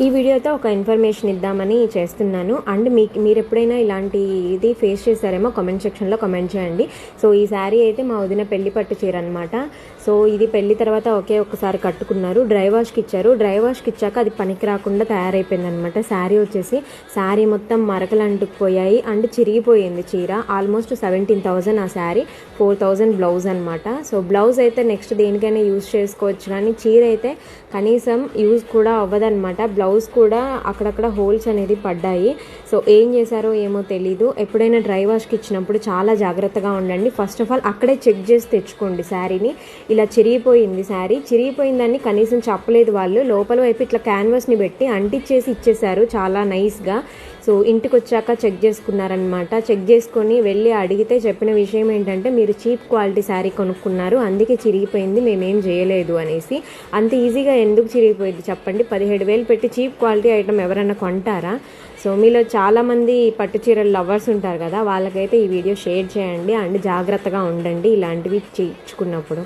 ఈ వీడియోతో ఒక ఇన్ఫర్మేషన్ ఇద్దామని చేస్తున్నాను. అండ్ మీరు ఎప్పుడైనా ఇలాంటి ఇది ఫేస్ చేశారేమో కామెంట్ సెక్షన్లో కామెంట్ చేయండి. సో ఈ శారీ అయితే మా వదిన పెళ్లి పట్టు చీర అనమాట. సో ఇది పెళ్లి తర్వాత ఒక్కసారి కట్టుకున్నారు. డ్రై వాష్కి ఇచ్చారు. డ్రై వాష్కి ఇచ్చాక అది పనికి రాకుండా తయారైపోయింది అనమాట. శారీ వచ్చేసి శారీ మొత్తం మరకలు అంటుకుపోయాయి అండ్ చిరిగిపోయింది చీర. ఆల్మోస్ట్ 17,000 ఆ శారీ, 4,000 బ్లౌజ్ అనమాట. సో బ్లౌజ్ అయితే నెక్స్ట్ దేనికైనా యూజ్ చేసుకోవచ్చు, కానీ చీర అయితే కనీసం యూజ్ కూడా అవ్వదన్నమాట. బ్లౌజ్ కూడా అక్కడక్కడ హోల్స్ అనేది పడ్డాయి. సో ఏం చేశారో ఏమో తెలీదు. ఎప్పుడైనా డ్రై వాష్కి ఇచ్చినప్పుడు చాలా జాగ్రత్తగా ఉండండి. ఫస్ట్ ఆఫ్ ఆల్ అక్కడే చెక్ చేసి తెచ్చుకోండి శారీని. ఇలా చిరిగిపోయింది శారీ. చిరిగిపోయిందని కనీసం చెప్పలేదు వాళ్ళు. లోపల వైపు ఇట్లా క్యాన్వాస్ని పెట్టి అంటించేసి ఇచ్చేశారు చాలా నైస్గా. సో ఇంటికి వచ్చాక చెక్ చేసుకున్నారనమాట. చెక్ చేసుకొని వెళ్ళి అడిగితే చెప్పిన విషయం ఏంటంటే, మీరు చీప్ క్వాలిటీ శారీ కొనుక్కున్నారు, అందుకే చిరిగిపోయింది, మేమేం చేయలేదు అనేసి. అంత ఈజీగా ఎందుకు చిరిగిపోయింది చెప్పండి? 17,000 పెట్టి చీప్ క్వాలిటీ ఐటమ్ ఎవరైనా కొంటారా? సో మీలో చాలామంది పట్టు చీరల లవర్స్ ఉంటారు కదా, వాళ్ళకైతే ఈ వీడియో షేర్ చేయండి అండ్ జాగ్రత్తగా ఉండండి ఇలాంటివి చేయించుకున్నప్పుడు.